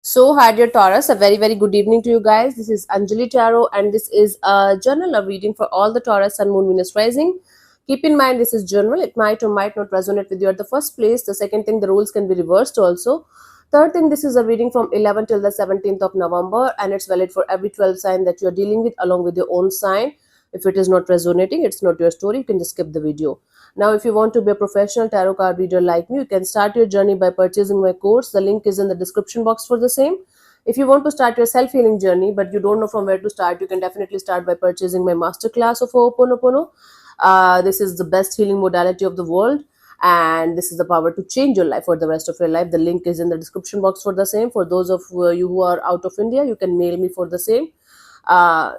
So, hi dear Taurus, a very good evening to you guys. This is Anjali Tarot, and this is a journal of reading for all the Taurus Sun, Moon, Venus rising. Keep in mind, this is general. It might or might not resonate with you at the first place. The second thing, the rules can be reversed also. Third thing, this is a reading from 11th till the 17th of November, and it's valid for every 12 sign that you're dealing with along with your own sign. If it is not resonating, it's not your story. You can just skip the video. Now, if you want to be a professional tarot card reader like me, you can start your journey by purchasing my course. The link is in the description box for the same. If you want to start your self-healing journey, but you don't know from where to start, you can definitely start by purchasing my masterclass of Ho'oponopono. This is the best healing modality of the world, and this is the power to change your life for the rest of your life. The link is in the description box for the same. For those of you who are out of India, you can mail me for the same.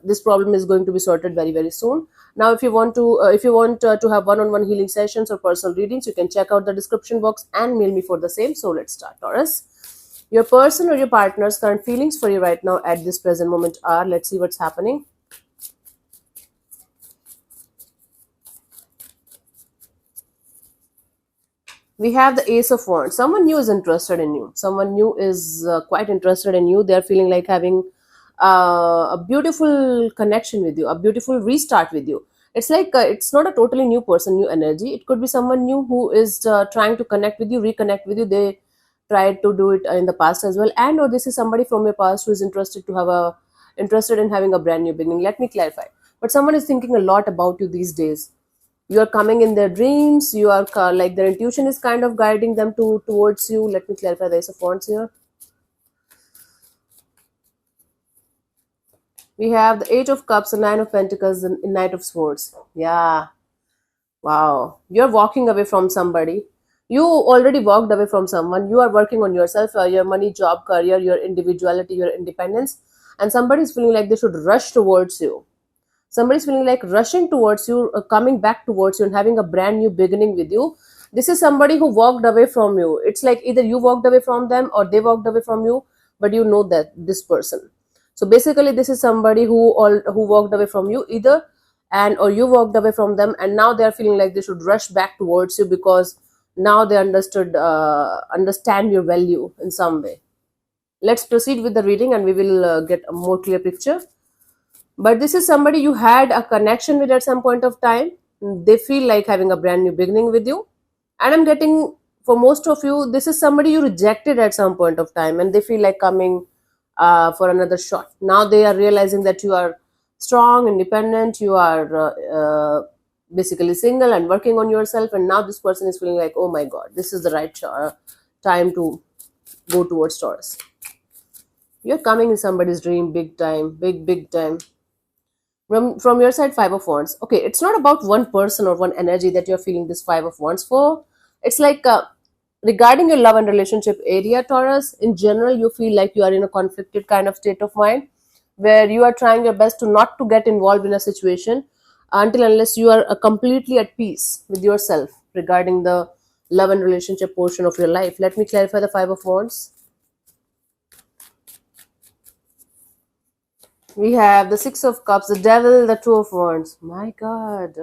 This problem is going to be sorted very soon. Now, if you want to have one-on-one healing sessions or personal readings, you can check out the description box and mail me for the same. So let's start. Taurus, your person or your partner's current feelings for you right now at this present moment are, let's see what's happening. We have the Ace of Wands. Someone new is interested in you. Someone new is quite interested in you. They're feeling like having a beautiful connection with you, a beautiful restart with you. It's like it's not a totally new person, new energy. It could be someone new who is trying to connect with you, reconnect with you. They tried to do it in the past as well, and or this is somebody from your past who is interested in having a brand new beginning. Let me clarify. But someone is thinking a lot about you these days. You are coming in their dreams. You are like their intuition is kind of guiding them towards you. Let me clarify the Ace of Wands here. We have the Eight of Cups, the Nine of Pentacles, and Knight of Swords. Yeah. Wow. You're walking away from somebody. You already walked away from someone. You are working on yourself, your money, job, career, your individuality, your independence. And somebody is feeling like they should rush towards you. Somebody's feeling like rushing towards you, coming back towards you and having a brand new beginning with you. This is somebody who walked away from you. It's like either you walked away from them or they walked away from you, but you know that this person. So basically, this is somebody who walked away from you either, and or you walked away from them, and now they are feeling like they should rush back towards you because now they understand your value in some way. Let's proceed with the reading, and we will get a more clear picture. But this is somebody you had a connection with at some point of time. They feel like having a brand new beginning with you, and I'm getting, for most of you, this is somebody you rejected at some point of time, and they feel like coming for another shot. Now they are realizing that you are strong, independent, you are basically single and working on yourself, and now this person is feeling like, oh my god, this is the right time to go towards Taurus. You're coming in somebody's dream big time, big time. From your side, Five of Wands. Okay, it's not about one person or one energy that you're feeling this Five of Wands for. It's like regarding your love and relationship area, Taurus, in general, you feel like you are in a conflicted kind of state of mind where you are trying your best to not to get involved in a situation until unless you are completely at peace with yourself regarding the love and relationship portion of your life. Let me clarify the Five of Wands. We have the Six of Cups, the Devil, the Two of Wands. My God,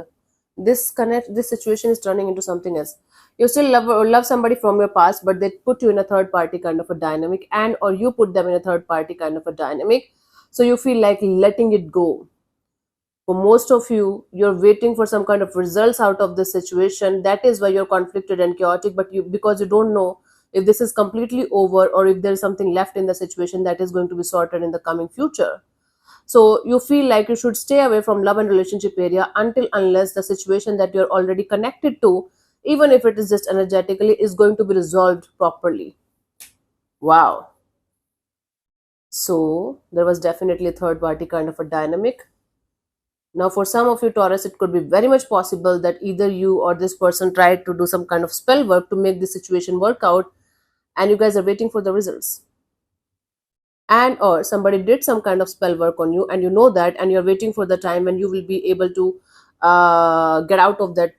this situation is turning into something else. You still love somebody from your past, but they put you in a third party kind of a dynamic, and or you put them in a third party kind of a dynamic. So you feel like letting it go. For most of you, you're waiting for some kind of results out of this situation. That is why you're conflicted and chaotic. But because you don't know if this is completely over or if there is something left in the situation that is going to be sorted in the coming future. So you feel like you should stay away from love and relationship area until unless the situation that you're already connected to, even if it is just energetically, is going to be resolved properly. Wow. So there was definitely a third party kind of a dynamic. Now for some of you Taurus, it could be very much possible that either you or this person tried to do some kind of spell work to make the situation work out, and you guys are waiting for the results. And or somebody did some kind of spell work on you and you know that, and you're waiting for the time when you will be able to get out of that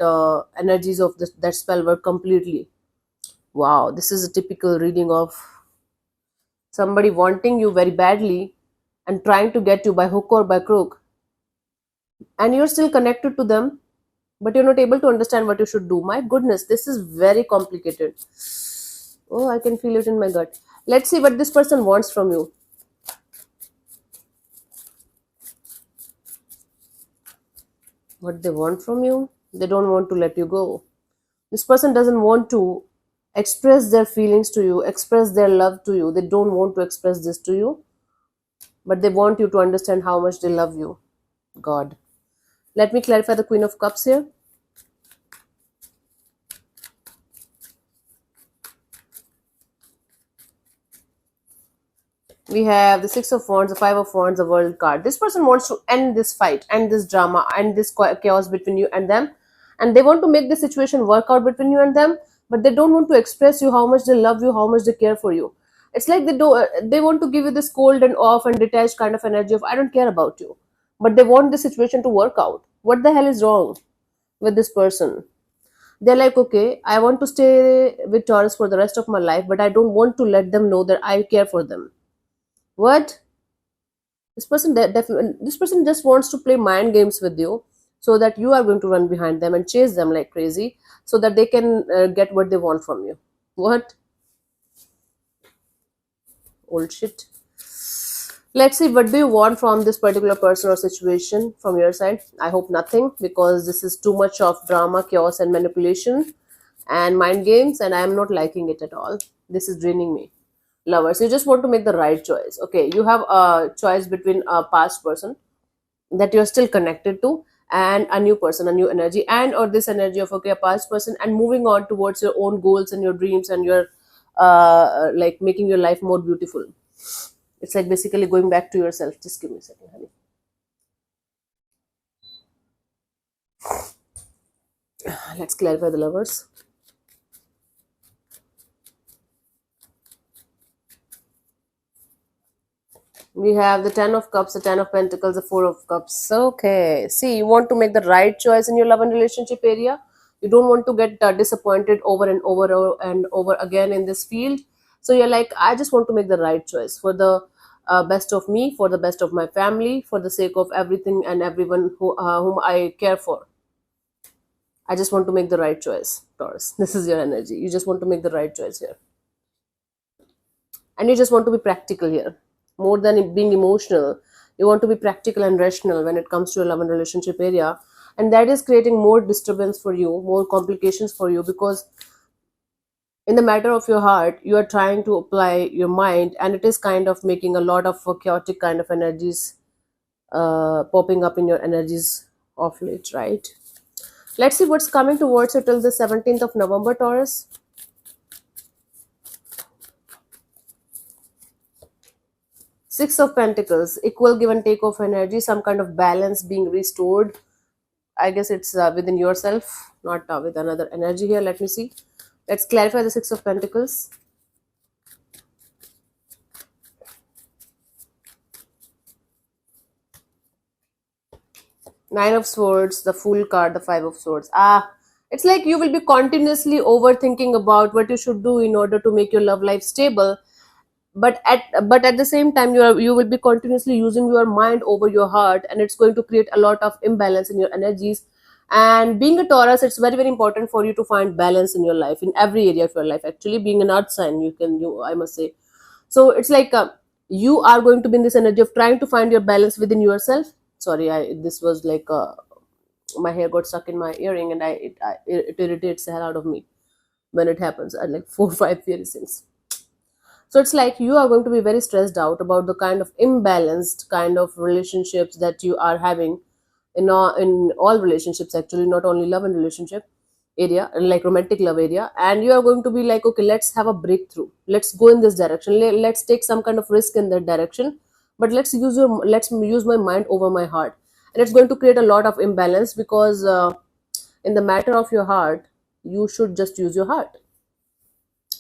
energies of that spell work completely. Wow, this is a typical reading of somebody wanting you very badly and trying to get you by hook or by crook, and you're still connected to them, but you're not able to understand what you should do. My goodness, this is very complicated. Oh, I can feel it in my gut. Let's see what this person wants from you. What they want from you? They don't want to let you go. This person doesn't want to express their feelings to you, express their love to you. They don't want to express this to you, but they want you to understand how much they love you. God. Let me clarify the Queen of Cups here. We have the Six of Wands, the Five of Wands, the World card. This person wants to end this fight, end this drama, end this chaos between you and them, and they want to make the situation work out between you and them, but they don't want to express you how much they love you, how much they care for you. It's like they want to give you this cold and off and detached kind of energy of I don't care about you, but they want the situation to work out. What the hell is wrong with this person? They're like, okay, I want to stay with Taurus for the rest of my life, but I don't want to let them know that I care for them. What? This person just wants to play mind games with you, so that you are going to run behind them and chase them like crazy, so that they can get what they want from you. What? Old shit. Let's see, what do you want from this particular person or situation from your side? I hope nothing, because this is too much of drama, chaos, and manipulation and mind games, and I am not liking it at all. This is draining me. Lovers, you just want to make the right choice. Okay, you have a choice between a past person that you're still connected to, and a new person, a new energy, and or this energy of, okay, a past person, and moving on towards your own goals and your dreams and your like making your life more beautiful. It's like basically going back to yourself. Just give me a second, honey. Let's clarify the lovers. We have the Ten of Cups, the Ten of Pentacles, the Four of Cups. Okay. See, you want to make the right choice in your love and relationship area. You don't want to get disappointed over and over and over again in this field. So you're like, I just want to make the right choice for the best of me, for the best of my family, for the sake of everything and everyone whom I care for. I just want to make the right choice, Taurus. This is your energy. You just want to make the right choice here. And you just want to be practical here more than being emotional. You want to be practical and rational when it comes to your love and relationship area, and that is creating more disturbance for you, more complications for you, because in the matter of your heart you are trying to apply your mind, and it is kind of making a lot of chaotic kind of energies popping up in your energies of late, right? Let's see what's coming towards you till the 17th of November, Taurus. Six of Pentacles, equal give and take of energy, some kind of balance being restored. I guess it's within yourself, not with another energy here. Let me see. Let's clarify the Six of Pentacles. Nine of Swords, the Fool card, the Five of Swords. It's like you will be continuously overthinking about what you should do in order to make your love life stable, but at the same time you will be continuously using your mind over your heart, and it's going to create a lot of imbalance in your energies. And being a Taurus, it's very very important for you to find balance in your life, in every area of your life. Actually, being an earth sign, you I must say. So it's like you are going to be in this energy of trying to find your balance within yourself. Sorry, I this was like my hair got stuck in my earring, and it irritates the hell out of me when it happens. I like 4 5 piercings. So it's like you are going to be very stressed out about the kind of imbalanced kind of relationships that you are having in all relationships, actually, not only love and relationship area, like romantic love area. And you are going to be like, okay, let's have a breakthrough. Let's go in this direction. Let's take some kind of risk in that direction. But let's use my mind over my heart, and it's going to create a lot of imbalance, because in the matter of your heart, you should just use your heart,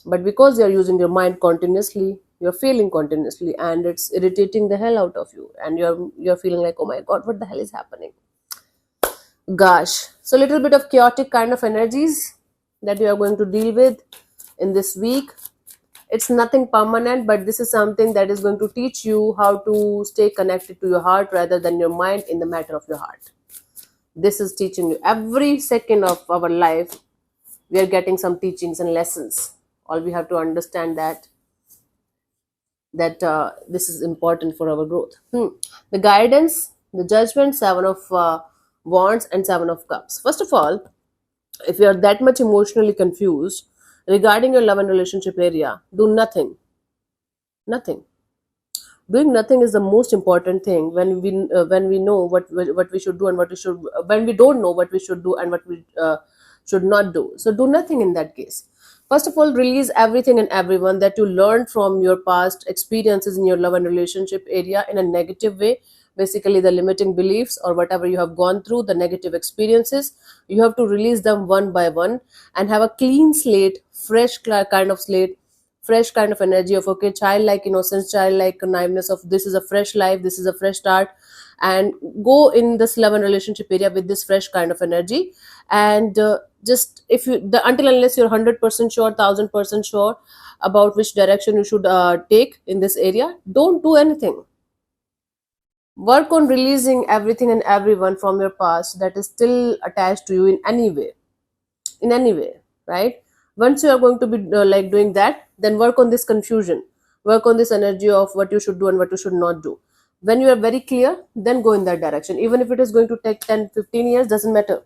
but because you're using your mind continuously, you're failing continuously, and it's irritating the hell out of you, and you're feeling like, oh my god, what the hell is happening? Gosh. So little bit of chaotic kind of energies that you are going to deal with in this week. It's nothing permanent, but this is something that is going to teach you how to stay connected to your heart rather than your mind in the matter of your heart. This is teaching you every second of our life. We are getting some teachings and lessons. All we have to understand that that this is important for our growth. The guidance, the judgment, seven of wands and seven of cups. First of all, if you are that much emotionally confused regarding your love and relationship area, do nothing. Nothing. Doing nothing is the most important thing when we know what we should do and what we should, when we don't know what we should do and what we should not do. So do nothing in that case. First of all, release everything and everyone that you learned from your past experiences in your love and relationship area in a negative way. Basically, the limiting beliefs or whatever you have gone through, the negative experiences, you have to release them one by one and have a clean slate, fresh kind of slate, fresh kind of energy of okay, childlike innocence, childlike naiveness of this is a fresh life, this is a fresh start, and go in this love and relationship area with this fresh kind of energy. And just if you the until unless you're 100% sure, 1000% sure about which direction you should take in this area, don't do anything. Work on releasing everything and everyone from your past that is still attached to you in any way, right? Once you are going to be like doing that, then work on this confusion, work on this energy of what you should do and what you should not do. When you are very clear, then go in that direction, even if it is going to take 10, 15 years, doesn't matter.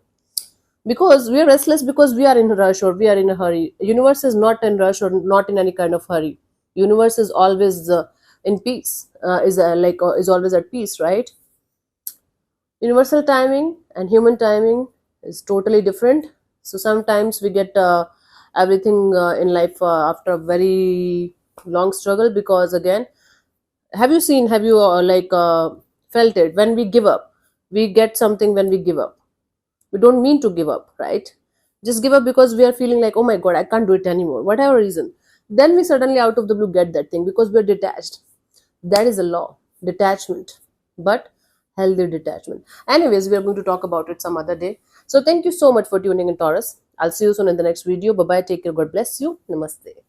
Because we are restless, because we are in a rush or we are in a hurry. Universe is not in rush or not in any kind of hurry. Universe is always in peace, is always at peace, right? Universal timing and human timing is totally different. So sometimes we get everything in life after a very long struggle, because again, have you felt it? When we give up, we get something. When we give up, we don't mean to give up, right? Just give up because we are feeling like, oh my god, I can't do it anymore, whatever reason. Then we suddenly out of the blue get that thing because we're detached. That is a law, detachment, but healthy detachment. Anyways, we are going to talk about it some other day. So thank you so much for tuning in, Taurus. I'll see you soon in the next video. Bye bye, take care, god bless you, namaste.